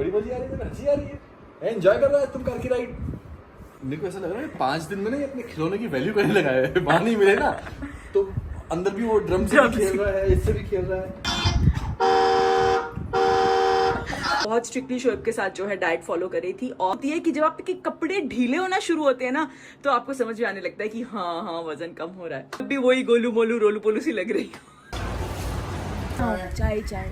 बड़ी मजी आ रही है, हंसी आ रही है, एंजॉय कर रहा है तुम कार की राइड। मेरे को ऐसा लग रहा है 5 दिन में ना ये अपने खिलौने की वैल्यू करने लगा है। वहां नहीं मिले ना तो अंदर भी वो ड्रम से भी खेल रहा है, इससे भी खेल रहा है। बहुत स्ट्रिक्टली शोएब के साथ जो है डाइट फॉलो कर रही थी। और होती है कि जब आपके कपड़े ढीले होना शुरू होते हैं ना तो आपको समझ में आने लगता है कि हाँ हाँ वजन कम हो रहा है। अब भी वही गोलू मोलू रोलू पोलू सी लग रही है। चाय चाय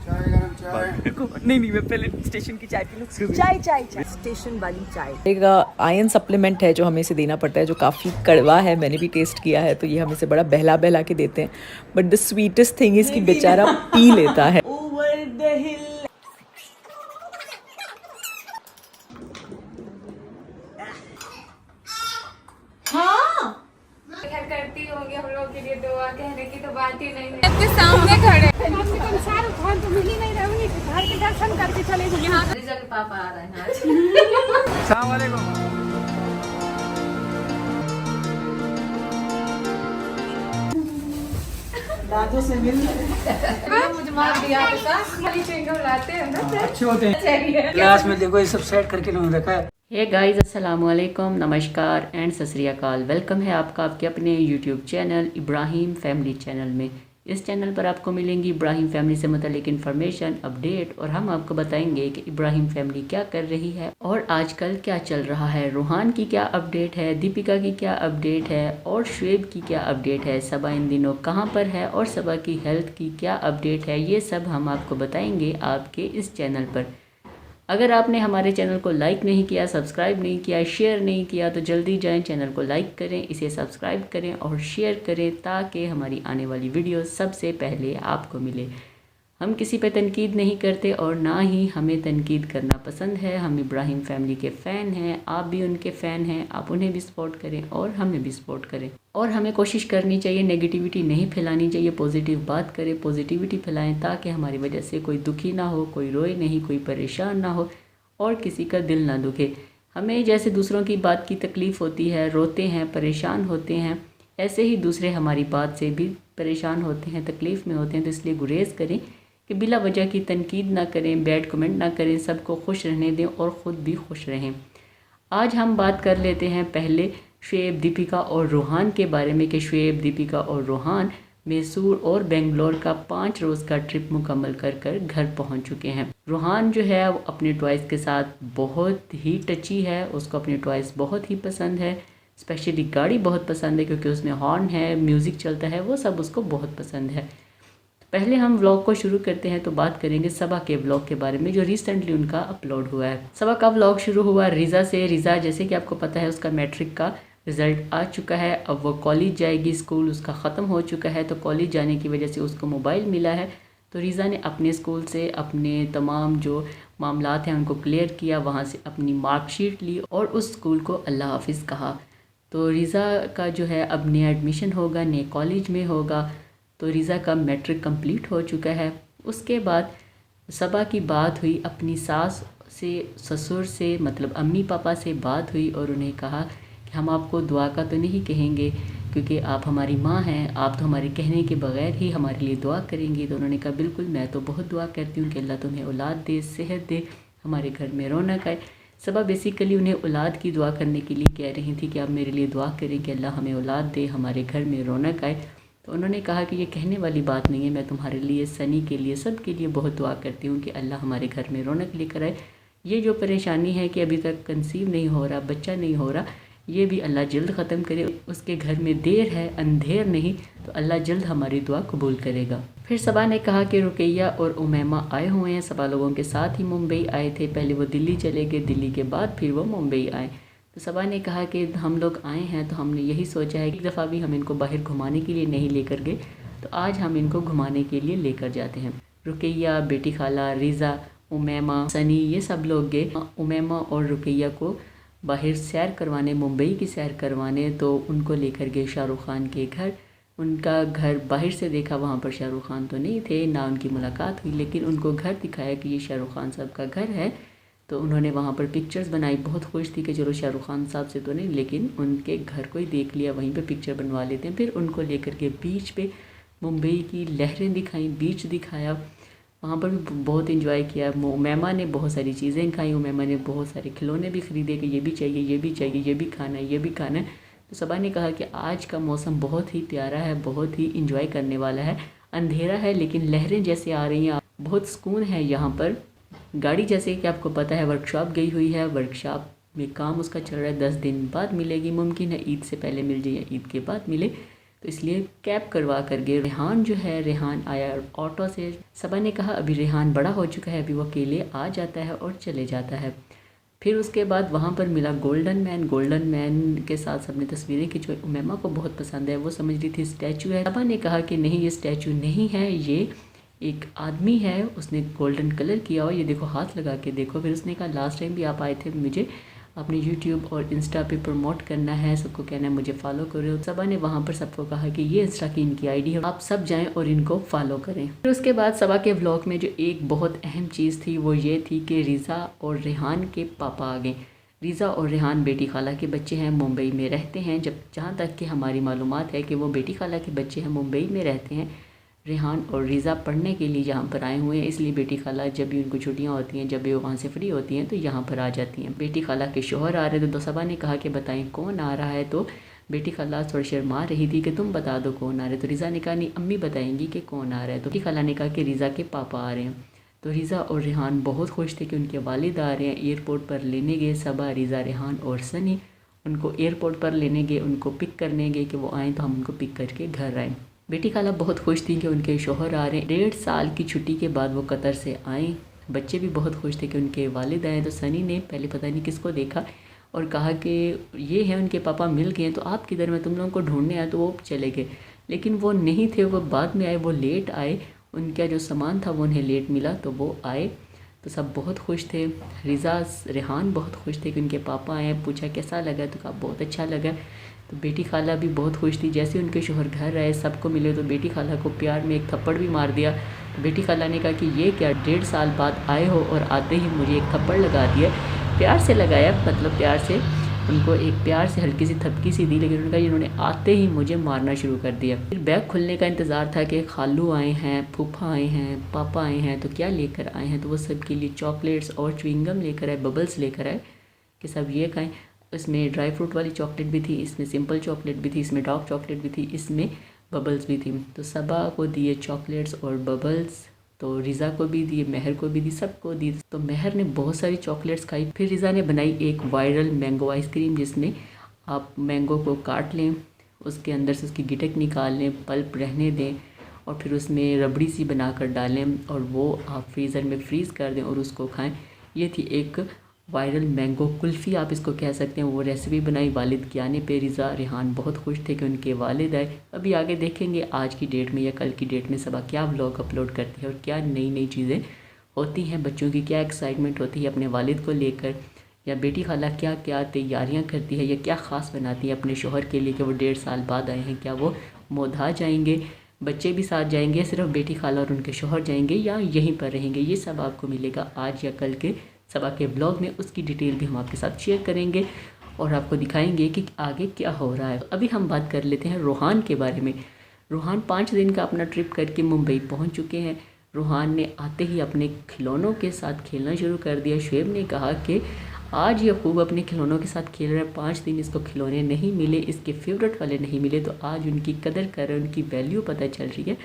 नहीं मैं पहले स्टेशन की चाय पी लूं। चाय चाय चाय स्टेशन वाली चाय। एक आयरन सप्लीमेंट है जो हमें इसे देना पड़ता है, जो काफ़ी कड़वा है। मैंने भी टेस्ट किया है तो ये हमें से बड़ा बहला बहला के देते हैं, but the sweetest thing is कि बेचारा पी लेता है। ओवर द हिल। करती होंगी हम लोग के लिए दुआ, कहने की तो बात ही नहीं है। आपके सामने खड़े शाहरुख खान तो मिल ही नहीं रहे, घर के दर्शन करके चले जाइए। यहाँ रिजल्ट पापा आ रहे हैं। अस्सलाम वालेकुम। दादों से मिल मुझे मार दिया खाली चेंगम लाते हैं ना, अच्छे होते हैं। क्लास में देखो ये सब सेट करके इन्होंने रखा है। हे गाइस, अस्सलाम वालेकुम, नमस्कार एंड सत श्री अकाल। वेलकम है आपका आपके अपने YouTube channel Ibrahim family channel में। इस चैनल पर आपको मिलेंगी इब्राहिम फैमिली से मुतालिक इन्फॉर्मेशन, अपडेट, और हम आपको बताएंगे कि इब्राहिम फैमिली क्या कर रही है और आजकल क्या चल रहा है। रूहान की क्या अपडेट है, दीपिका की क्या अपडेट है और शुएब की क्या अपडेट है, सबा इन दिनों कहाँ पर है और सबा की हेल्थ की क्या अपडेट है, ये सब हम आपको बताएंगे आपके इस चैनल पर। अगर आपने हमारे चैनल को लाइक नहीं किया, सब्सक्राइब नहीं किया, शेयर नहीं किया तो जल्दी जाएं, चैनल को लाइक करें, इसे सब्सक्राइब करें और शेयर करें ताकि हमारी आने वाली वीडियो सबसे पहले आपको मिले। हम किसी पे तनकीद नहीं करते और ना ही हमें तनकीद करना पसंद है। हम इब्राहिम फैमिली के फ़ैन हैं, आप भी उनके फ़ैन हैं, आप उन्हें भी सपोर्ट करें और हमें भी सपोर्ट करें। और हमें कोशिश करनी चाहिए नेगेटिविटी नहीं फैलानी चाहिए, पॉजिटिव बात करें, पॉजिटिविटी फैलाएं ताकि हमारी वजह से कोई दुखी ना हो, कोई रोए नहीं, कोई परेशान ना हो और किसी का दिल ना दुखे। हमें जैसे दूसरों की बात की तकलीफ़ होती है, रोते हैं, परेशान होते हैं, ऐसे ही दूसरे हमारी बात से भी परेशान होते हैं, तकलीफ़ में होते हैं। तो इसलिए गुरेज़ करें कि बिला वजह की तनकीद ना करें, बैड कमेंट ना करें, सबको खुश रहने दें और ख़ुद भी खुश रहें। आज हम बात कर लेते हैं पहले शुएब, दीपिका और रूहान के बारे में कि शुएब, दीपिका और रूहान मैसूर और बेंगलोर का 5 रोज़ का ट्रिप मुकम्मल कर कर घर पहुंच चुके हैं। रूहान जो है वो अपने टॉयज़ के साथ बहुत ही टची है, उसको अपने टॉयज़ बहुत ही पसंद है। स्पेशली गाड़ी बहुत पसंद है क्योंकि उसमें हॉर्न है, म्यूज़िक चलता है, वो सब उसको बहुत पसंद है। पहले हम व्लॉग को शुरू करते हैं तो बात करेंगे सबा के व्लॉग के बारे में जो रिसेंटली उनका अपलोड हुआ है। सबा का व्लॉग शुरू हुआ रिज़ा से। रिज़ा जैसे कि आपको पता है उसका मैट्रिक का रिज़ल्ट आ चुका है, अब वो कॉलेज जाएगी, स्कूल उसका ख़त्म हो चुका है तो कॉलेज जाने की वजह से उसको मोबाइल मिला है। तो रिज़ा ने अपने स्कूल से अपने तमाम जो मामलात हैं उनको क्लियर किया, वहाँ से अपनी मार्कशीट ली और उस स्कूल को अल्लाह हाफिज़ कहा। तो रिज़ा का जो है अब नया एडमिशन होगा, नए कॉलेज में होगा। तो रिज़ा का मैट्रिक कंप्लीट हो चुका है। उसके बाद सबा की बात हुई अपनी सास से, ससुर से, मतलब अम्मी पापा से बात हुई और उन्हें कहा कि हम आपको दुआ का तो नहीं कहेंगे क्योंकि आप हमारी माँ हैं, आप तो हमारे कहने के बगैर ही हमारे लिए दुआ करेंगी। तो उन्होंने कहा बिल्कुल, मैं तो बहुत दुआ करती हूँ कि अल्लाह तुम्हें औलाद दे, सेहत दे, हमारे घर में रौनक आए। सबा बेसिकली उन्हें औलाद की दुआ करने के लिए कह रही थी कि आप मेरे लिए दुआ करें कि अल्लाह हमें औलाद दे, हमारे घर में रौनक आए। तो उन्होंने कहा कि ये कहने वाली बात नहीं है, मैं तुम्हारे लिए, सनी के लिए, सब के लिए बहुत दुआ करती हूँ कि अल्लाह हमारे घर में रौनक लेकर आए। ये जो परेशानी है कि अभी तक कंसीव नहीं हो रहा, बच्चा नहीं हो रहा, ये भी अल्लाह जल्द ख़त्म करे। उसके घर में देर है, अंधेर नहीं, तो अल्लाह जल्द हमारी दुआ कबूल करेगा। फिर सबा ने कहा कि रुकैया और उमैमा आए हुए हैं, सबा लोगों के साथ ही मुंबई आए थे। पहले वो दिल्ली चले गए, दिल्ली के बाद फिर वो मुंबई आए। तो सबा ने कहा कि हम लोग आए हैं तो हमने यही सोचा है कि एक दफ़ा भी हम इनको बाहर घुमाने के लिए नहीं लेकर गए, तो आज हम इनको घुमाने के लिए लेकर जाते हैं। रुकैया, बेटी खाला, रिज़ा, उमैमा, सनी, ये सब लोग गए उमैमा और रुकैया को बाहर सैर करवाने, मुंबई की सैर करवाने। तो उनको लेकर गए शाहरुख खान के घर। उनका घर बाहर से देखा, वहाँ पर शाहरुख खान तो नहीं थे, ना उनकी मुलाकात हुई, लेकिन उनको घर दिखाया कि ये शाहरुख खान साहब का घर है। तो उन्होंने वहाँ पर पिक्चर्स बनाई, बहुत खुश थी कि चलो शाहरुख खान साहब से तो नहीं लेकिन उनके घर को ही देख लिया, वहीं पे पिक्चर बनवा लेते हैं। फिर उनको लेकर के बीच पे मुंबई की लहरें दिखाई, बीच दिखाया, वहाँ पर भी बहुत इंजॉय किया। उमैमा ने बहुत सारी चीज़ें खाई, उमैमा ने बहुत सारे खिलौने भी ख़रीदे कि ये भी चाहिए, ये भी चाहिए, ये भी खाना है, ये भी खाना है। तो सबा ने कहा कि आज का मौसम बहुत ही प्यारा है, बहुत ही इंजॉय करने वाला है। अंधेरा है लेकिन लहरें जैसे आ रही हैं, बहुत सुकून है यहाँ पर। गाड़ी जैसे कि आपको पता है वर्कशॉप गई हुई है, वर्कशॉप में काम उसका चल रहा है, 10 दिन बाद मिलेगी, मुमकिन है ईद से पहले मिल जाए या ईद के बाद मिले। तो इसलिए कैब करवा कर गए। रेहान जो है, रेहान आया ऑटो से। सबा ने कहा अभी रेहान बड़ा हो चुका है, अभी वो अकेले आ जाता है और चले जाता है। फिर उसके बाद वहाँ पर मिला गोल्डन मैन। गोल्डन मैन के साथ सबने तस्वीरें खिंचवाई। उमैमा को बहुत पसंद है, वो समझ रही थी स्टैचू है। सबा ने कहा कि नहीं, ये स्टैचू नहीं है, ये एक आदमी है, उसने गोल्डन कलर किया और ये देखो हाथ लगा के देखो। फिर उसने कहा लास्ट टाइम भी आप आए थे, मुझे अपने यूट्यूब और इंस्टा पे प्रमोट करना है, सबको कहना है मुझे फॉलो करो। सबा ने वहाँ पर सबको कहा कि ये इंस्टा की इनकी आईडी है, आप सब जाएं और इनको फॉलो करें। फिर उसके बाद सबा के व्लॉग में जो एक बहुत अहम चीज़ थी वो ये थी कि रिज़ा और रेहान के पापा आ गए। रिज़ा और रेहान बेटी खाला के बच्चे हैं, मुंबई में रहते हैं। जहाँ तक कि हमारी मालूमात है कि वो बेटी खाला के बच्चे हैं, मुंबई में रहते हैं। रेहान और रिज़ा पढ़ने के लिए यहाँ पर आए हुए हैं, इसलिए बेटी खाला जब भी उनको छुट्टियाँ होती हैं, जब भी वो वहाँ से फ्री होती हैं तो यहाँ पर आ जाती हैं। बेटी खाला के शोहर आ रहे थे तो सबा ने कहा कि बताएं कौन आ रहा है। तो बेटी खाला थोड़ी शर्मा रही थी कि तुम बता दो कौन आ रहे। तो रिज़ा ने कहा नहीं, अम्मी बताएंगी कि कौन आ रहा है। तो बेटी खाला ने कहा कि रिज़ा के पापा आ रहे हैं। तो रिज़ा और रेहान बहुत खुश थे कि उनके वालिद आ रहे हैं। एयरपोर्ट पर लेने गए सबा, रिज़ा, रेहान और सनी उनको एयरपोर्ट पर लेने गए, उनको पिक करने गए कि वो आएँ तो हम उनको पिक करके घर आएँ। बेटी खाला बहुत खुश थी कि उनके शोहर आ रहे हैं। 1.5 साल की छुट्टी के बाद वो कतर से आए। बच्चे भी बहुत खुश थे कि उनके वालिद आए। तो सनी ने पहले पता नहीं किसको देखा और कहा कि ये है उनके पापा मिल गए हैं, तो आप किधर, मैं तुम लोगों को ढूंढने आया। तो वो चले गए, लेकिन वो नहीं थे, वो बाद में आए, वो लेट आए। उनका जो सामान था वो उन्हें लेट मिला तो वो आए। तो सब बहुत खुश थे। रिज़ा, रेहान बहुत खुश थे कि उनके पापा आए। पूछा कैसा लगा, तो कहा बहुत अच्छा लगा। तो बेटी खाला भी बहुत खुश थी। जैसे उनके शोहर घर आए, सबको मिले, तो बेटी खाला को प्यार में एक थप्पड़ भी मार दिया। तो बेटी खाला ने कहा कि ये क्या, 1.5 साल बाद आए हो और आते ही मुझे एक थप्पड़ लगा दिया। प्यार से लगाया, मतलब प्यार से उनको एक प्यार से हल्की सी थपकी सी दी, लेकिन उनका इन्होंने आते ही मुझे मारना शुरू कर दिया। फिर बैग खुलने का इंतज़ार था कि खालू आए हैं, फूफा आए हैं, पापा आए हैं, तो क्या लेकर आए हैं। तो वो सब के लिए चॉकलेट्स और च्युइंगम लेकर आए, बबल्स लेकर आए कि सब ये खाएँ। इसमें ड्राई फ्रूट वाली चॉकलेट भी थी, इसमें सिंपल चॉकलेट भी थी, इसमें डार्क चॉकलेट भी थी, इसमें बबल्स भी थी। तो सबा को दिए चॉकलेट्स और बबल्स, तो रिज़ा को भी दिए, महर को भी दी, सबको दी। तो महर ने बहुत सारी चॉकलेट्स खाई। फिर रिज़ा ने बनाई एक वायरल मैंगो आइसक्रीम, जिसमें आप मैंगो को काट लें, उसके अंदर से उसकी गिटक निकाल लें, पल्प रहने दें और फिर उसमें रबड़ी सी बनाकर डालें और वो आप फ्रीज़र में फ्रीज़ कर दें और उसको खाएँ। ये थी एक वायरल मैंगो कुल्फ़ी आप इसको कह सकते हैं। वो रेसिपी बनाई वालिद के आने पे। रिज़ा, रेहान बहुत खुश थे कि उनके वालिद आए। अभी आगे देखेंगे आज की डेट में या कल की डेट में सबा क्या व्लॉग अपलोड करती है और क्या नई नई चीज़ें होती हैं, बच्चों की क्या एक्साइटमेंट होती है अपने वालिद को लेकर, या बेटी खाला क्या क्या तैयारियाँ करती है या क्या ख़ास बनाती है अपने शोहर के लिए कि वो 1.5 साल बाद आए हैं। क्या वो मोधा जाएंगे, बच्चे भी साथ जाएंगे, सिर्फ बेटी खाला और उनके शोहर जाएंगे या यहीं पर रहेंगे। ये सब आपको मिलेगा आज या कल के सबा के ब्लॉग में। उसकी डिटेल भी हम आपके साथ शेयर करेंगे और आपको दिखाएंगे कि आगे क्या हो रहा है। अभी हम बात कर लेते हैं रोहान के बारे में। रोहान 5 दिन का अपना ट्रिप करके मुंबई पहुंच चुके हैं। रोहान ने आते ही अपने खिलौनों के साथ खेलना शुरू कर दिया। शुएब ने कहा कि आज ये खूब अपने खिलौनों के साथ खेल रहा है, 5 दिन इसको खिलौने नहीं मिले, इसके फेवरेट वाले नहीं मिले, तो आज उनकी कदर कर रहे हैं, उनकी वैल्यू पता चल रही है।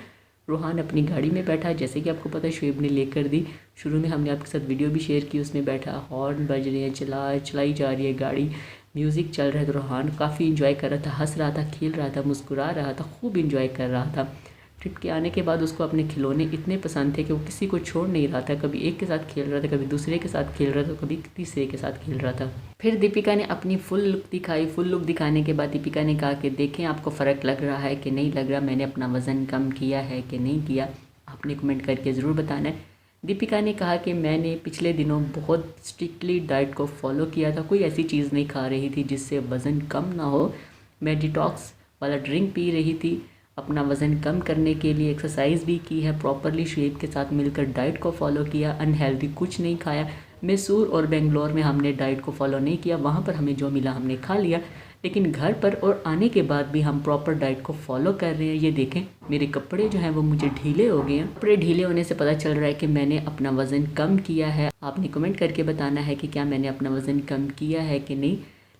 रोहान अपनी गाड़ी में बैठा, जैसे कि आपको पता है शुएब ने लेकर दी। शुरू में हमने आपके साथ वीडियो भी शेयर की, उसमें बैठा, हॉर्न बज रहे हैं, चलाई जा रही है गाड़ी, म्यूज़िक चल रहा है। तो रोहान काफ़ी इंजॉय कर रहा था, हंस रहा था, खेल रहा था, मुस्कुरा रहा था, खूब इंजॉय कर रहा था। ट्रिप के आने के बाद उसको अपने खिलौने इतने पसंद थे कि वो किसी को छोड़ नहीं रहा था। कभी एक के साथ खेल रहा था, कभी दूसरे के साथ खेल रहा था, कभी तीसरे के साथ खेल रहा था। फिर दीपिका ने अपनी फुल लुक दिखाई। फुल लुक दिखाने के बाद दीपिका ने कहा कि देखें आपको फ़र्क लग रहा है कि नहीं लग रहा, मैंने अपना वज़न कम किया है कि नहीं किया, आपने कमेंट करके ज़रूर बताना है। दीपिका ने कहा कि मैंने पिछले दिनों बहुत स्ट्रिक्टली डाइट को फॉलो किया था, कोई ऐसी चीज़ नहीं खा रही थी जिससे वज़न कम ना हो। मैं डिटॉक्स वाला ड्रिंक पी रही थी, अपना वज़न कम करने के लिए एक्सरसाइज भी की है, प्रॉपरली शुएब के साथ मिलकर डाइट को फॉलो किया, अनहेल्दी कुछ नहीं खाया। मैसूर और बेंगलोर में हमने डाइट को फॉलो नहीं किया, वहाँ पर हमें जो मिला हमने खा लिया, लेकिन घर पर और आने के बाद भी हम प्रॉपर डाइट को फॉलो कर रहे हैं। ये देखें मेरे कपड़े जो हैं वो मुझे ढीले हो गए हैं। कपड़े ढीले होने से पता चल रहा है कि मैंने अपना वज़न कम किया है। आपने कमेंट करके बताना है कि क्या मैंने अपना वज़न कम किया है कि नहीं।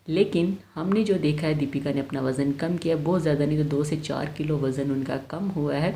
लेकिन हमने जो देखा है दीपिका ने अपना वज़न कम किया, बहुत ज़्यादा नहीं तो 2 से 4 किलो वज़न उनका कम हुआ है।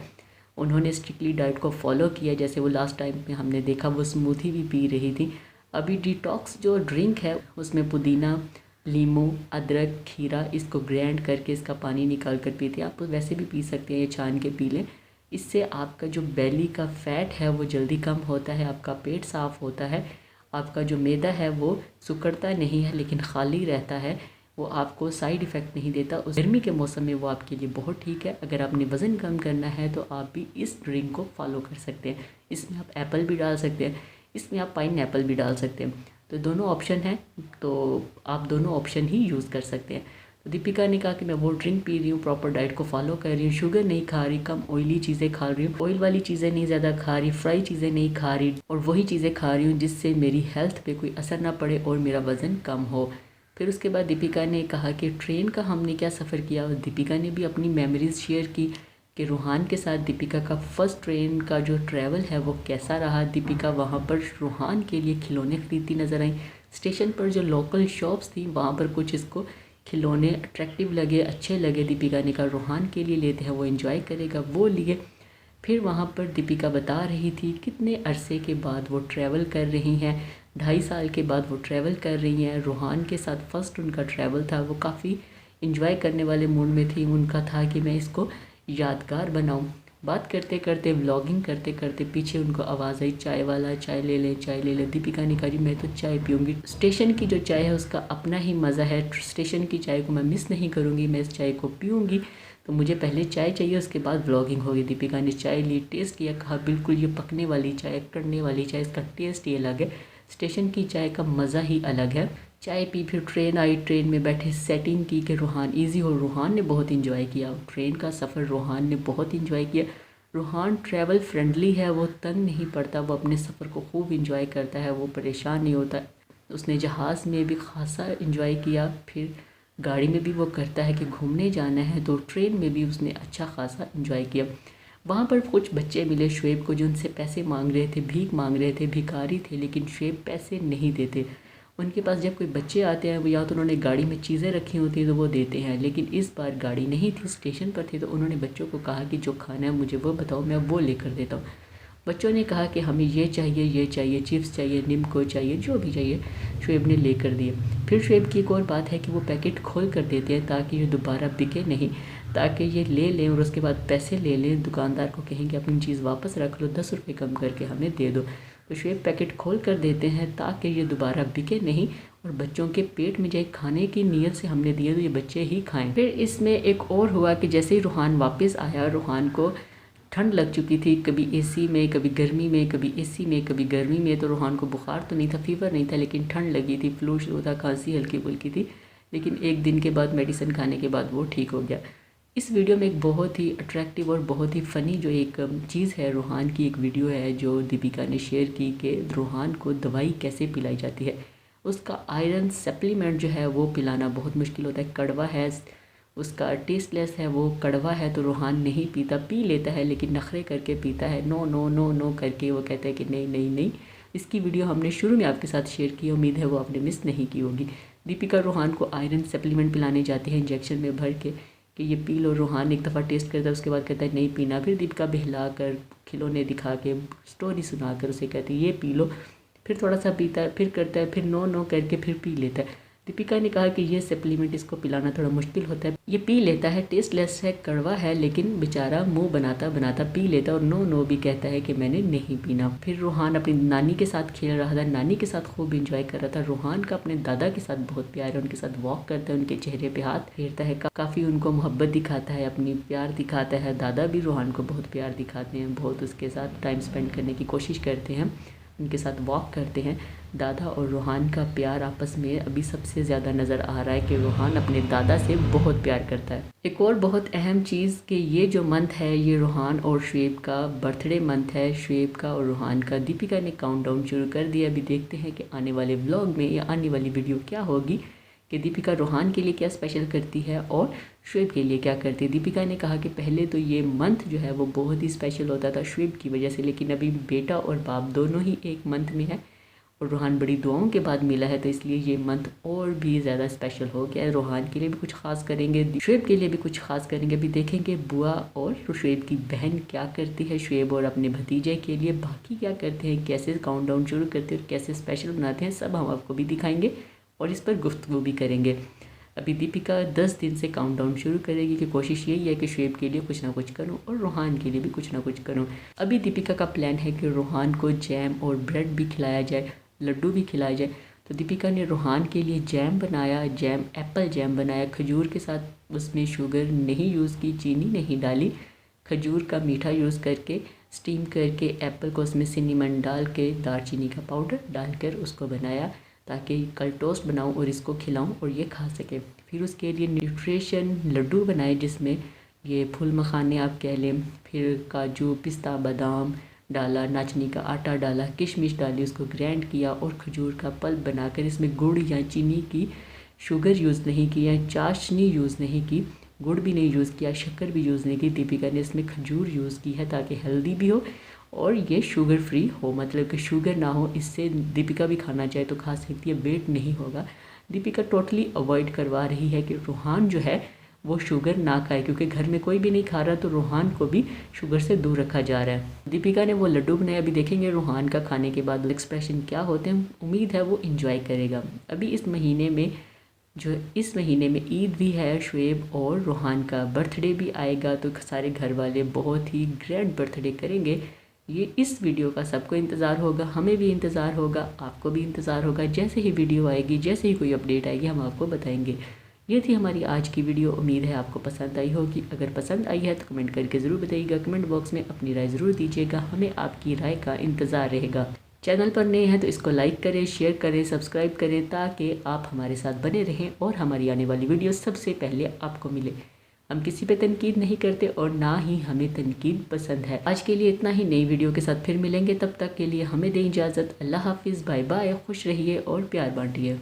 उन्होंने स्ट्रिक्टली डाइट को फॉलो किया। जैसे वो लास्ट टाइम में हमने देखा वो स्मूथी भी पी रही थी। अभी डिटॉक्स जो ड्रिंक है उसमें पुदीना, नींबू, अदरक, खीरा इसको ग्राइंड करके इसका पानी निकाल कर पीते हैं। आप वैसे भी पी सकते हैं, ये छान के पी लें। इससे आपका जो बेली का फ़ैट है वो जल्दी कम होता है, आपका पेट साफ़ होता है, आपका जो मैदा है वो सिकुड़ता नहीं है लेकिन खाली रहता है, वो आपको साइड इफ़ेक्ट नहीं देता। उस गर्मी के मौसम में वो आपके लिए बहुत ठीक है। अगर आपने वज़न कम करना है तो आप भी इस ड्रिंक को फॉलो कर सकते हैं। इसमें आप एप्पल भी डाल सकते हैं, इसमें आप पाइनएप्पल भी डाल सकते हैं, तो दोनों ऑप्शन हैं, तो आप दोनों ऑप्शन ही यूज़ कर सकते हैं। तो दीपिका ने कहा कि मैं वो ड्रिंक पी रही हूँ, प्रॉपर डाइट को फॉलो कर रही हूँ, शुगर नहीं खा रही, कम ऑयली चीज़ें खा रही हूँ, ऑयल वाली चीज़ें नहीं ज़्यादा खा रही, फ्राई चीज़ें नहीं खा रही, और वही चीज़ें खा रही हूँ जिससे मेरी हेल्थ पे कोई असर ना पड़े और मेरा वज़न कम हो। फिर उसके बाद दीपिका ने कहा कि ट्रेन का हमने क्या सफ़र किया, और दीपिका ने भी अपनी मेमोरीज़ शेयर की कि रूहान के साथ दीपिका का फ़र्स्ट ट्रेन का जो ट्रैवल है वो कैसा रहा। दीपिका वहाँ पर रूहान के लिए खिलौने खरीदती नज़र आई। स्टेशन पर जो लोकल शॉप्स थी वहाँ पर कुछ इसको खिलौने अट्रैक्टिव लगे, अच्छे लगे। दीपिका ने कहा रूहान के लिए लेते हैं, वो एंजॉय करेगा, वो लिए। फिर वहाँ पर दीपिका बता रही थी कितने अरसे के बाद वो ट्रैवल कर रही हैं, 2.5 साल के बाद वो ट्रैवल कर रही हैं। रूहान के साथ फ़र्स्ट उनका ट्रैवल था, वो काफ़ी इंजॉय करने वाले मूड में थी। उनका था कि मैं इसको यादगार बनाऊं। बात करते करते, व्लॉगिंग करते करते पीछे उनको आवाज़ आई चाय वाला, चाय ले लें, चाय ले लें। दीपिका ने कहा जी मैं तो चाय पीऊँगी, स्टेशन की जो चाय है उसका अपना ही मज़ा है, स्टेशन की चाय को मैं मिस नहीं करूँगी, मैं इस चाय को पीऊँगी, तो मुझे पहले चाय चाहिए, उसके बाद व्लॉगिंग होगी। दीपिका ने चाय ली, टेस्ट किया, कहा बिल्कुल ये पकने वाली चाय, कड़ने वाली चाय, इसका टेस्ट ही अलग है, स्टेशन की चाय का मज़ा ही अलग है। चाय पी, फिर ट्रेन आई, ट्रेन में बैठे, सेटिंग की कि रूहान ईजी हो। रूहान ने बहुत इंजॉय किया ट्रेन का सफ़र, रूहान ने बहुत इंजॉय किया। रूहान ट्रैवल फ्रेंडली है, वो तंग नहीं पड़ता, वो अपने सफ़र को खूब इंजॉय करता है, वो परेशान नहीं होता। उसने जहाज़ में भी खासा इंजॉय किया, फिर गाड़ी में भी वो करता है कि घूमने जाना है, तो ट्रेन में भी उसने अच्छा खासा इंजॉय किया। वहाँ पर कुछ बच्चे मिले शुएब को जो उनसे पैसे मांग रहे थे, भीख मांग रहे थे, भिखारी थे, लेकिन शुएब पैसे नहीं देते। उनके पास जब कोई बच्चे आते हैं, वो या तो उन्होंने गाड़ी में चीज़ें रखी होती हैं तो वो देते हैं, लेकिन इस बार गाड़ी नहीं थी, स्टेशन पर थी, तो उन्होंने बच्चों को कहा कि जो खाना है मुझे वो बताओ, मैं वो लेकर देता हूँ। बच्चों ने कहा कि हमें ये चाहिए, चिप्स चाहिए, निम्को चाहिए, जो भी चाहिए शुएब ने लेकर दिए। फिर शुएब की एक और बात है कि वो पैकेट खोल कर देते हैं ताकि ये दोबारा बिके नहीं, ताकि ये ले लें और उसके बाद पैसे ले लें, दुकानदार को कहेंगे अपनी चीज़ वापस रख लो, 10 रुपये कम करके हमें दे दो। तो शुएब पैकेट खोल कर देते हैं ताकि ये दोबारा बिके नहीं और बच्चों के पेट में जाए, खाने की नीयत से हमने दिए तो ये बच्चे ही खाएं। फिर इसमें एक और हुआ कि जैसे ही रूहान वापस आया, रूहान को ठंड लग चुकी थी, कभी एसी में, कभी गर्मी में, कभी एसी में, कभी गर्मी में। तो रूहान को बुखार तो नहीं था, फीवर नहीं था, लेकिन ठंड लगी थी, फ्लू शुरू था, खांसी हल्की फुल्की थी, लेकिन 1 दिन के बाद मेडिसिन खाने के बाद वो ठीक हो गया। इस वीडियो में एक बहुत ही अट्रैक्टिव और बहुत ही फ़नी जो एक चीज़ है, रूहान की एक वीडियो है जो दीपिका ने शेयर की कि रूहान को दवाई कैसे पिलाई जाती है। उसका आयरन सप्लीमेंट जो है वो पिलाना बहुत मुश्किल होता है, कड़वा है, उसका टेस्टलेस है, वो कड़वा है, तो रूहान नहीं पीता, पी लेता है लेकिन नखरे करके पीता है, नो नो नो नो करके वो कहता है कि नहीं नहीं नहीं। इसकी वीडियो हमने शुरू में आपके साथ शेयर की, उम्मीद है वो आपने मिस नहीं की होगी। दीपिका रूहान को आयरन सप्लीमेंट पिलाने जाती है इंजेक्शन में भर के कि ये पी लो। रूहान एक दफ़ा टेस्ट करता है, उसके बाद कहता है नहीं पीना। फिर दीपिका बहला कर, खिलौने दिखा के, स्टोरी सुना कर उसे कहती है ये पी लो। फिर थोड़ा सा पीता है, फिर करता है, फिर नो नो करके फिर पी लेता है। दीपिका ने कहा कि ये सप्लीमेंट इसको पिलाना थोड़ा मुश्किल होता है, ये पी लेता है, टेस्टलेस है, कड़वा है, लेकिन बेचारा मुंह बनाता बनाता पी लेता और नो नो भी कहता है कि मैंने नहीं पीना। फिर रूहान अपनी नानी के साथ खेल रहा था, नानी के साथ खूब इंजॉय कर रहा था। रूहान का अपने दादा के साथ बहुत प्यार है, उनके साथ वॉक करता है, उनके चेहरे पे हाथ फेरता है, काफ़ी उनको मोहब्बत दिखाता है, अपनी प्यार दिखाता है। दादा भी रूहान को बहुत प्यार दिखाते हैं, बहुत उसके साथ टाइम स्पेंड करने की कोशिश करते हैं, उनके साथ वॉक करते हैं। दादा और रूहान का प्यार आपस में अभी सबसे ज़्यादा नज़र आ रहा है कि रूहान अपने दादा से बहुत प्यार करता है। एक और बहुत अहम चीज़ कि ये जो मंथ है ये रूहान और शुएब का बर्थडे मंथ है, शुएब का और रूहान का। दीपिका ने काउंटडाउन शुरू कर दिया, अभी देखते हैं कि आने वाले व्लॉग में या आने वाली वीडियो क्या होगी कि दीपिका रोहान के लिए क्या स्पेशल करती है और शुएब के लिए क्या करती है। दीपिका ने कहा कि पहले तो ये मंथ जो है वो बहुत ही स्पेशल होता था शुएब की वजह से, लेकिन अभी बेटा और बाप दोनों ही एक मंथ में है और रोहान बड़ी दुआओं के बाद मिला है, तो इसलिए ये मंथ और भी ज़्यादा स्पेशल हो गया है। रोहान के लिए भी कुछ खास करेंगे, शुएब के लिए भी कुछ खास करेंगे। अभी देखेंगे बुआ और शुएब की बहन क्या करती है शुएब और अपने भतीजे के लिए, बाकी क्या करते हैं, कैसे काउंटडाउन शुरू करते हैं और कैसे स्पेशल बनाते हैं, सब हम आपको भी दिखाएंगे और इस पर गुफ्तगू भी करेंगे। अभी दीपिका 10 दिन से काउंटडाउन शुरू करेगी कि कोशिश यही है कि शुएब के लिए कुछ ना कुछ करूं और रोहान के लिए भी कुछ ना कुछ करूं। अभी दीपिका का प्लान है कि रोहान को जैम और ब्रेड भी खिलाया जाए, लड्डू भी खिलाया जाए। तो दीपिका ने रोहान के लिए जैम बनाया, जैम एप्पल जैम बनाया खजूर के साथ। उसमें शुगर नहीं यूज़ की, चीनी नहीं डाली, खजूर का मीठा यूज़ करके स्टीम करके एप्पल को उसमें सिनेमन डाल के दालचीनी का पाउडर डालकर उसको बनाया ताकि कल टोस्ट बनाऊं और इसको खिलाऊं और ये खा सके। फिर उसके लिए न्यूट्रिशन लड्डू बनाए जिसमें ये फूल मखाने आप कह लें, फिर काजू पिस्ता बादाम डाला, नाचनी का आटा डाला, किशमिश डाली, उसको ग्राइंड किया और खजूर का पल्प बनाकर इसमें गुड़ या चीनी की, शुगर यूज़ नहीं की या चाशनी यूज़ नहीं की, गुड़ भी नहीं यूज़ किया, शक्कर भी यूज़ नहीं की। दीपिका ने इसमें खजूर यूज़ की है ताकि हेल्दी भी हो और ये शुगर फ्री हो, मतलब कि शुगर ना हो। इससे दीपिका भी खाना चाहे तो खा सकती है, वेट नहीं होगा। दीपिका टोटली अवॉइड करवा रही है कि रोहान जो है वो शुगर ना खाए, क्योंकि घर में कोई भी नहीं खा रहा तो रोहान को भी शुगर से दूर रखा जा रहा है। दीपिका ने वो लड्डू बनाए, अभी देखेंगे रोहान का खाने के बाद एक्सप्रेशन क्या होते हैं। उम्मीद है वो इंजॉय करेगा। अभी इस महीने में ईद भी है, शुएब और रोहान का बर्थडे भी आएगा, तो सारे घर वाले बहुत ही ग्रैंड बर्थडे करेंगे। ये इस वीडियो का सबको इंतज़ार होगा, हमें भी इंतज़ार होगा, आपको भी इंतज़ार होगा। जैसे ही वीडियो आएगी, जैसे ही कोई अपडेट आएगी, हम आपको बताएंगे। ये थी हमारी आज की वीडियो। उम्मीद है आपको पसंद आई होगी। अगर पसंद आई है तो कमेंट करके ज़रूर बताइएगा। कमेंट बॉक्स में अपनी राय ज़रूर दीजिएगा, हमें आपकी राय का इंतज़ार रहेगा। चैनल पर नए हैं तो इसको लाइक करें, शेयर करें, सब्सक्राइब करें ताकि आप हमारे साथ बने रहें और हमारी आने वाली वीडियो सबसे पहले आपको मिले। हम किसी पे तनकीद नहीं करते और ना ही हमें तनकीद पसंद है। आज के लिए इतना ही, नई वीडियो के साथ फिर मिलेंगे। तब तक के लिए हमें दें इजाज़त। अल्लाह हाफिज़, बाय बाय, खुश रहिए और प्यार बांटिए।